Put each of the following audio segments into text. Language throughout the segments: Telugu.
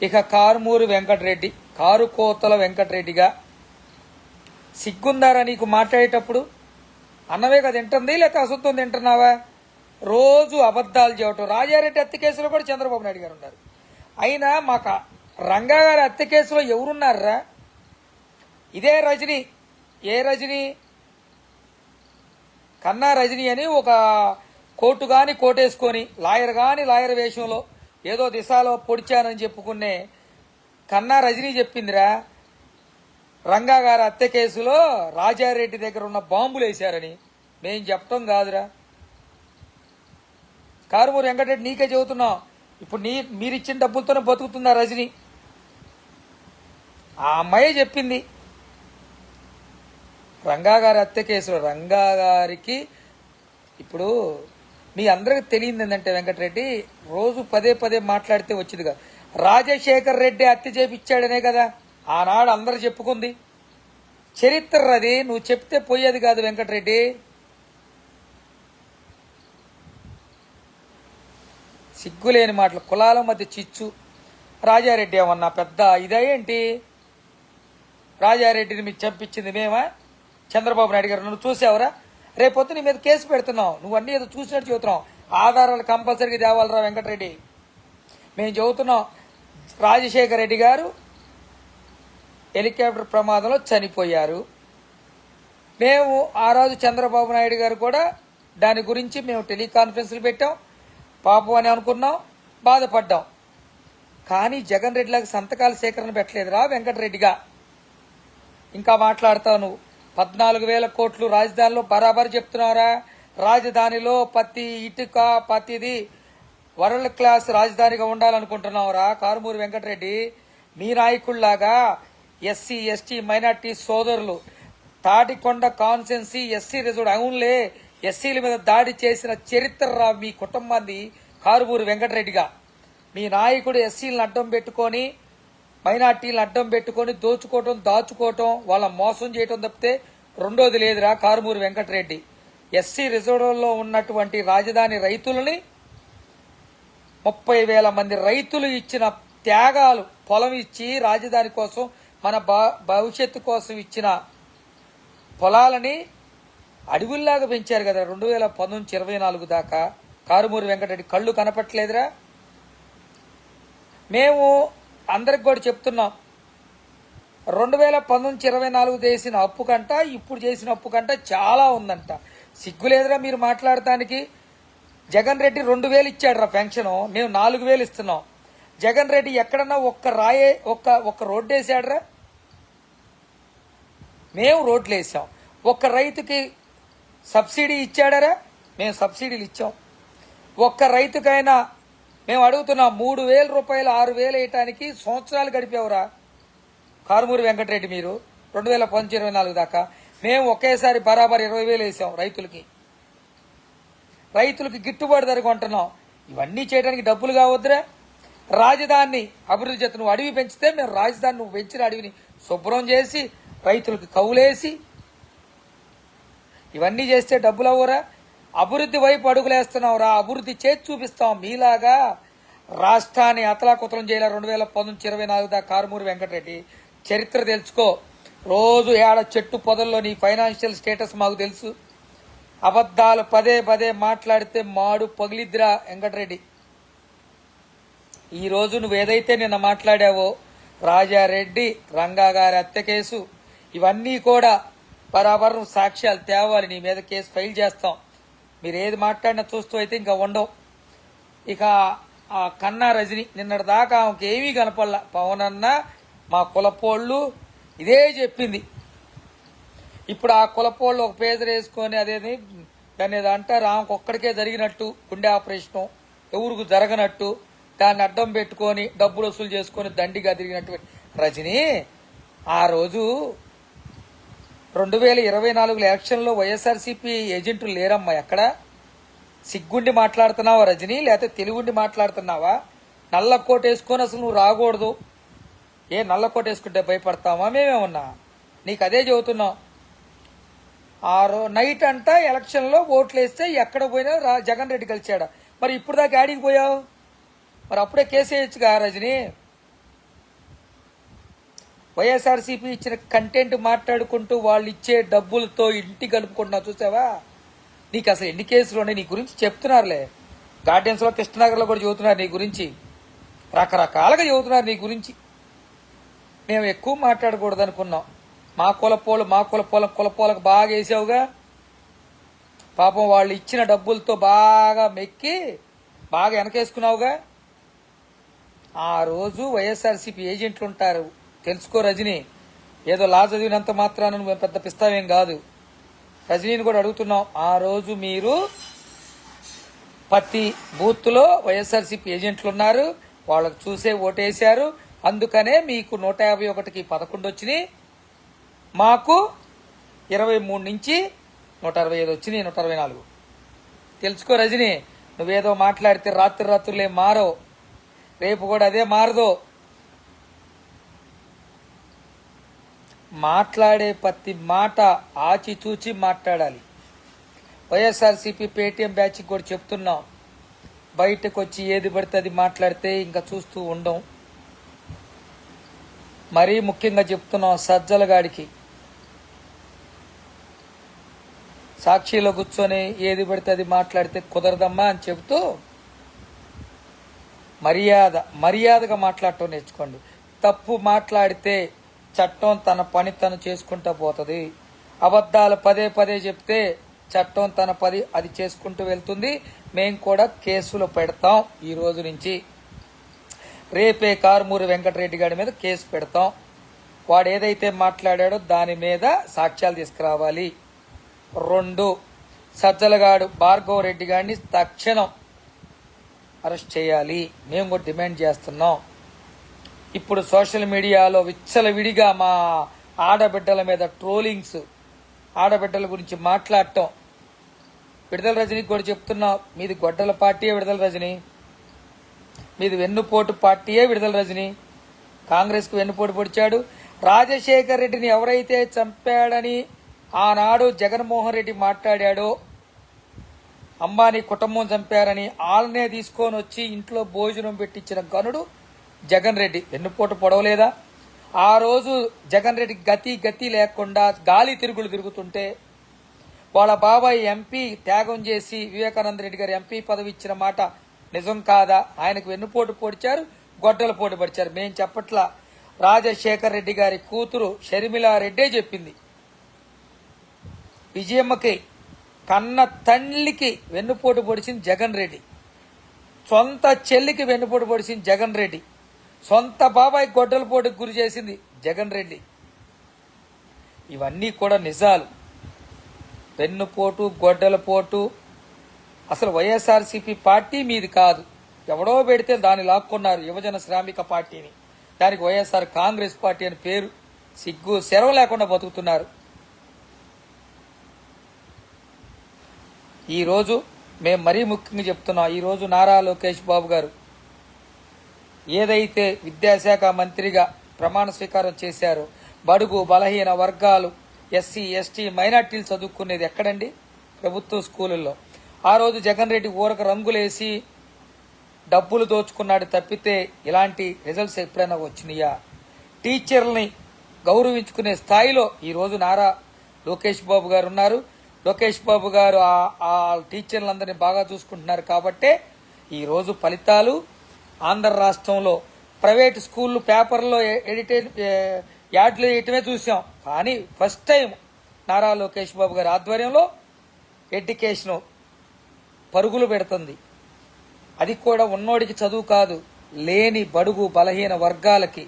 ఇక కారుమూరి వెంకటరెడ్డి, కారు కోతల వెంకటరెడ్డిగా సిగ్గుందారా నీకు మాట్లాడేటప్పుడు? అన్నవే కదా తింటుంది, లేక అశుద్ధం తింటున్నావా? రోజు అబద్ధాలు చేయటం. రాజారెడ్డి హత్య కేసులో కూడా చంద్రబాబు నాయుడు గారు ఉన్నారు. అయినా మాకు రంగా గారి హత్య కేసులో ఎవరున్నారా? ఇదే రజనీ. ఏ రజనీ? కన్నా రజనీ అని ఒక కోటు గాని కోటేసుకొని లాయర్ గాని లాయర్ వేషంలో ఏదో దిశలో పొడిచానని చెప్పుకునే కన్నా రజనీ చెప్పిందిరా, రంగా గారి హత్య కేసులో రాజారెడ్డి దగ్గర ఉన్న బాంబులు వేశారని. మేం చెప్పటం కాదురా. కారుమూరి వెంకటరెడ్డి నీకే చెబుతున్నాం. ఇప్పుడు మీరిచ్చిన డబ్బులతోనే బతుకుతుందా రజనీ? ఆ అమ్మాయే చెప్పింది. రంగా గారి హత్య కేసులో రంగా గారికి ఇప్పుడు మీ అందరికి తెలియదు ఏంటంటే, వెంకటరెడ్డి రోజు పదే పదే మాట్లాడితే వచ్చిందిగా, రాజశేఖర్ రెడ్డి హత్య చేపించాడనే కదా ఆనాడు అందరు చెప్పుకుంది. చరిత్ర అది, నువ్వు చెప్తే పోయేది కాదు వెంకటరెడ్డి. సిగ్గులేని మాటలు, కులాల మధ్య చిచ్చు. రాజారెడ్డి ఏమన్నా పెద్ద ఇదేంటి? రాజారెడ్డిని మీకు చంపించింది మేమా? చంద్రబాబు నాయుడు గారు నువ్వు చూసావురా? రేపొద్దు నీ మీద కేసు పెడుతున్నావు. నువ్వు అన్నీ ఏదో చూసినట్టు చెబుతున్నావు. ఆధారాలు కంపల్సరీగా తేవాలరా వెంకటరెడ్డి. మేము చెబుతున్నాం, రాజశేఖర రెడ్డి గారు హెలికాప్టర్ ప్రమాదంలో చనిపోయారు. మేము ఆ రోజు చంద్రబాబు నాయుడు గారు కూడా దాని గురించి మేము టెలికాన్ఫరెన్స్లు పెట్టాం. పాపం అని అనుకున్నాం, బాధపడ్డాం. కానీ జగన్ రెడ్డిలాగా సంతకాల సేకరణ పెట్టలేదురా వెంకటరెడ్డిగా. ఇంకా మాట్లాడతావు నువ్వు. 14,000 కోట్లు రాజధానిలో బరాబర్ చెప్తున్నావురా. రాజధానిలో ప్రతి ఇటుక ప్రతిది వరల్డ్ క్లాస్ రాజధానిగా ఉండాలనుకుంటున్నావురా కారుమూరి వెంకటరెడ్డి. మీ నాయకుల్లాగా ఎస్సీ ఎస్టీ మైనార్టీ సోదరులు తాటికొండ కాన్స్టెన్సీ ఎస్సీ రిజర్వ్ అవునులే ఎస్సీల మీద దాడి చేసిన చరిత్ర మీ కుటుంబాన్ని కారుమూరి వెంకటరెడ్డిగా. మీ నాయకుడు ఎస్సీలను అడ్డం పెట్టుకొని మైనార్టీలను అడ్డం పెట్టుకొని దోచుకోవటం దాచుకోవటం వాళ్ళ మోసం చేయటం తప్పితే రెండోది లేదురా కారుమూరి వెంకటరెడ్డి. ఎస్సీ రిజర్వ్లో ఉన్నటువంటి రాజధాని రైతులని 30,000 మంది రైతులు ఇచ్చిన త్యాగాలు, పొలం ఇచ్చి రాజధాని కోసం మన భవిష్యత్తు కోసం ఇచ్చిన పొలాలని అడవుల్లాగా పెంచారు కదా 2019-24 దాకా. కారుమూరి వెంకటరెడ్డి కళ్ళు కనపట్లేదురా? మేము అందరికి కూడా చెప్తున్నాం, 2019-24 చేసిన అప్పు కంట ఇప్పుడు చేసిన అప్పు కంట చాలా ఉందంట. సిగ్గులేదురా మీరు మాట్లాడటానికి? జగన్ రెడ్డి 2,000 ఇచ్చాడురా పెన్షన్, మేము 4,000 ఇస్తున్నాం. జగన్ రెడ్డి ఎక్కడన్నా ఒక్క రోడ్డు వేసాడురా? మేము రోడ్లు వేసాం. ఒక్క రైతుకి సబ్సిడీ ఇచ్చాడరా? మేము సబ్సిడీలు ఇచ్చాం. ఒక్క రైతుకైనా మేము అడుగుతున్నాం, 3,000 రూపాయలు 6,000 వేయటానికి సంవత్సరాలు గడిపేవరా కారుమూరి వెంకటరెడ్డి మీరు 2019-24 దాకా? మేము ఒకేసారి బరాబర్ 20,000 వేసాం రైతులకి. రైతులకి గిట్టుబాటు ధర కొంటున్నాం. ఇవన్నీ చేయడానికి డబ్బులు కావద్దురా? రాజధానిని అభివృద్ధి చేత నువ్వు అడవి పెంచితే మేము రాజధాని నువ్వు పెంచిన అడవిని శుభ్రం చేసి రైతులకు కౌలేసి ఇవన్నీ చేస్తే డబ్బులు అవ్వరా? అభివృద్ధి వైపు అడుగులేస్తున్నావురా. అభివృద్ధి చేసి చూపిస్తాం. మీలాగా రాష్ట్రాన్ని అతలాకుతలం చేయాల 2019-24 దాకా కారుమూరి వెంకటరెడ్డి. చరిత్ర తెలుసుకో. రోజు ఏడ చెట్టు పొదల్లో నీ ఫైనాన్షియల్ స్టేటస్ మాకు తెలుసు. అబద్ధాలు పదే పదే మాట్లాడితే మాడు పగిలిద్దిరా వెంకటరెడ్డి. ఈరోజు నువ్వేదైతే నిన్న మాట్లాడావో రాజారెడ్డి, రంగా గారి హత్య కేసు, ఇవన్నీ కూడా బరాబర్ సాక్ష్యాలు తేవాలి. నీ మీద కేసు ఫైల్ చేస్తాం. మీరు ఏది మాట్లాడినా చూస్తూ అయితే ఇంకా ఉండవు. ఇక ఆ కన్నా రజని నిన్నటి దాకా ఆమెకి ఏమీ కనపడలా. పవన్ అన్న మా కులపోళ్ళు ఇదే చెప్పింది. ఇప్పుడు ఆ కులపోళ్ళు ఒక పేజర్ వేసుకొని అదేది దాన్ని ఏదో అంటారు, ఆమెకు ఒక్కడికే జరిగినట్టు గుండె ఆపరేషను ఎవరికి జరగనట్టు దాన్ని అడ్డం పెట్టుకొని డబ్బులు వసూలు చేసుకొని దండిగా తిరిగినట్టు రజని ఆ రోజు 2024 ఎలక్షన్లో వైఎస్ఆర్సీపీ ఏజెంట్లు లేరమ్మా. ఎక్కడ సిగ్గుండి మాట్లాడుతున్నావా రజని, లేకపోతే తెలుగుండి మాట్లాడుతున్నావా? నల్ల కోట వేసుకొని అసలు నువ్వు రాకూడదు. ఏ నల్ల కోట వేసుకుంటే భయపడతావా? మేమేమన్నా నీకు అదే చెబుతున్నాం. నైట్ అంట ఎలక్షన్లో ఓట్లు వేస్తే ఎక్కడ పోయినా జగన్ రెడ్డి కలిసాడా? మరి ఇప్పుడు దాకా ఆడికి పోయావు? మరి అప్పుడే కేసు వేయచ్చుగా రజని. వైఎస్ఆర్సీపీ ఇచ్చిన కంటెంట్ మాట్లాడుకుంటూ వాళ్ళు ఇచ్చే డబ్బులతో ఇంటి గడుపుకుంటున్నావు చూసావా? నీకు అసలు ఎన్ని కేసులు ఉన్నాయి నీ గురించి చెప్తున్నారులే. గార్డెన్స్లో కృష్ణనగర్లో కూడా చెబుతున్నారు నీ గురించి, రకరకాలుగా చెబుతున్నారు నీ గురించి. మేము ఎక్కువ మాట్లాడకూడదు అనుకున్నాం. మా కులపోలకు బాగా వేసావుగా. పాపం వాళ్ళు ఇచ్చిన డబ్బులతో బాగా మెక్కి బాగా వెనకేసుకున్నావుగా. ఆ రోజు వైఎస్ఆర్సీపీ ఏజెంట్లు ఉంటారు, తెలుసుకో రజనీ. ఏదో లా చదివినంత మాత్రాన నువ్వు పెద్ద పిస్తావేం కాదు. రజనీని కూడా అడుగుతున్నాం, ఆ రోజు మీరు ప్రతి బూత్లో వైఎస్ఆర్సీపీ ఏజెంట్లు ఉన్నారు, వాళ్ళకు చూసే ఓటేశారు. అందుకనే మీకు 151కి 11 వచ్చినాయి, మాకు 23 నుంచి 165 వచ్చినాయి, 164. తెలుసుకో రజనీ. నువ్వేదో మాట్లాడితే రాత్రులే మారో, రేపు కూడా అదే మారదో. మాట్లాడే ప్రతి మాట ఆచితూచి మాట్లాడాలి. వైఎస్ఆర్సీపీ పేటీఎం బ్యాచ్కి కూడా చెప్తున్నాం, బయటకు వచ్చి ఏది పడితే అది మాట్లాడితే ఇంకా చూస్తూ ఉండం. మరీ ముఖ్యంగా చెప్తున్నాం సజ్జలగాడికి, సాక్షిలో కూర్చొని ఏది పడితే అది మాట్లాడితే కుదరదమ్మా అని చెబుతూ మర్యాదగా మాట్లాడటం నేర్చుకోండి. తప్పు మాట్లాడితే చట్టం తన పని తను చేసుకుంటూ పోతుంది. అబద్ధాలు పదే చెప్తే చట్టం తన పని అది చేసుకుంటూ వెళ్తుంది. మేము కూడా కేసులు పెడతాం. ఈ రోజు నుంచి రేపే కారుమూరి వెంకటరెడ్డి గారి మీద కేసు పెడతాం. వాడు ఏదైతే మాట్లాడాడో దాని మీద సాక్ష్యాలు తీసుకురావాలి. 2, సజ్జలగాడు భార్గవ రెడ్డి గారిని తక్షణం అరెస్ట్ చేయాలి. మేము కూడా డిమాండ్ చేస్తున్నాం. ఇప్పుడు సోషల్ మీడియాలో విచ్చలవిడిగా మా ఆడబిడ్డల మీద ట్రోలింగ్స్, ఆడబిడ్డల గురించి మాట్లాడటం. విడుదల రజనీకి కూడా చెప్తున్నా, మీది గొడ్డల పార్టీయే విడుదల రజనీ, మీది వెన్నుపోటు పార్టీయే విడుదల రజనీ. కాంగ్రెస్కు వెన్నుపోటు పొడిచాడు. రాజశేఖర్ రెడ్డిని ఎవరైతే చంపాడని ఆనాడు జగన్మోహన్ రెడ్డి మాట్లాడాడో, అంబానీ కుటుంబం చంపారని వాళ్ళనే తీసుకొని వచ్చి ఇంట్లో భోజనం పెట్టించిన గనుడు జగన్ రెడ్డి. వెన్నుపోటు పొడవలేదా? ఆ రోజు జగన్ రెడ్డి గతి లేకుండా గాలి తిరుగుతుంటే వాళ్ళ బాబాయ్ ఎంపీ త్యాగం చేసి వివేకానంద రెడ్డి గారు ఎంపీ పదవి ఇచ్చిన మాట నిజం కాదా? ఆయనకు వెన్నుపోటు పొడిచారు, గొడ్డల పోటు పడిచారు. మేం చెప్పట్లా, రాజశేఖర్ రెడ్డి గారి కూతురు షర్మిలారెడ్డే చెప్పింది. విజయమ్మకి కన్న తల్లికి వెన్నుపోటు పొడిచింది జగన్ రెడ్డి, సొంత చెల్లికి వెన్నుపోటు పొడిచింది జగన్ రెడ్డి, సొంత బాబాయ్ గొడ్డల పోటుకు గురి చేసింది జగన్ రెడ్డి. ఇవన్నీ కూడా నిజాలు. వెన్నుపోటు, గొడ్డల పోటు అసలు వైఎస్ఆర్సీపీ పార్టీ మీది కాదు. ఎవడో పెడితే దాన్ని లాక్కున్నారు, యువజన శ్రామిక పార్టీని. దానికి వైఎస్ఆర్ కాంగ్రెస్ పార్టీ అని పేరు. సిగ్గు శరం లేకుండా బతుకుతున్నారు. ఈరోజు మేము మరీ ముఖ్యంగా చెప్తున్నాం, ఈరోజు నారా లోకేష్ బాబు గారు ఏదైతే విద్యాశాఖ మంత్రిగా ప్రమాణ స్వీకారం చేశారో, బడుగు బలహీన వర్గాలు, ఎస్సీ ఎస్టీ మైనార్టీలు చదువుకునేది ఎక్కడండి? ప్రభుత్వ స్కూళ్ళల్లో. ఆ రోజు జగన్ రెడ్డి ఊరకు రంగులేసి డబ్బులు దోచుకున్నాడు తప్పితే ఇలాంటి రిజల్ట్స్ ఎప్పుడైనా వచ్చినాయా? టీచర్లని గౌరవించుకునే స్థాయిలో ఈరోజు నారా లోకేష్ బాబు గారు ఉన్నారు. లోకేష్ బాబు గారు ఆ టీచర్లందరినీ బాగా చూసుకుంటున్నారు కాబట్టే ఈరోజు ఫలితాలు ఆంధ్ర రాష్ట్రంలో ప్రైవేట్ స్కూళ్ళు పేపర్లో యాడ్లు వేయటమే చూసాం. కానీ ఫస్ట్ టైం నారా లోకేష్ బాబు గారి ఆధ్వర్యంలో ఎడ్యుకేషన్ పరుగులు పెడుతుంది. అది కూడా ఉన్నోడికి చదువు కాదు, లేని బడుగు బలహీన వర్గాలకి,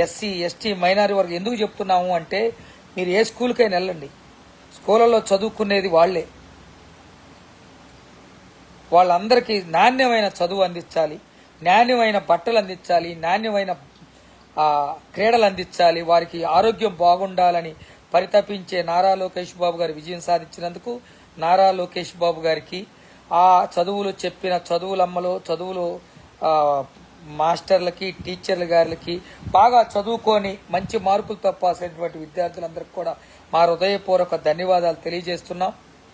ఎస్సీ ఎస్టీ మైనారిటీ వర్గం. ఎందుకు చెప్తున్నాము అంటే, మీరు ఏ స్కూల్కైనా వెళ్ళండి, స్కూళ్ళలో చదువుకునేది వాళ్లే. వాళ్ళందరికీ నాణ్యమైన చదువు అందించాలి, నాణ్యమైన బట్టలు అందించాలి, నాణ్యమైన క్రీడలు అందించాలి, వారికి ఆరోగ్యం బాగుండాలని పరితపించే నారా లోకేష్ బాబు గారు విజయం సాధించినందుకు నారా లోకేష్ బాబు గారికి, ఆ చదువులు చెప్పిన చదువులమ్మలు, చదువులు మాస్టర్లకి, టీచర్ల గారికి, బాగా చదువుకొని మంచి మార్కులతో పాస్ అయినటువంటి విద్యార్థులందరికీ కూడా మా హృదయపూర్వక ధన్యవాదాలు తెలియజేస్తున్నాం.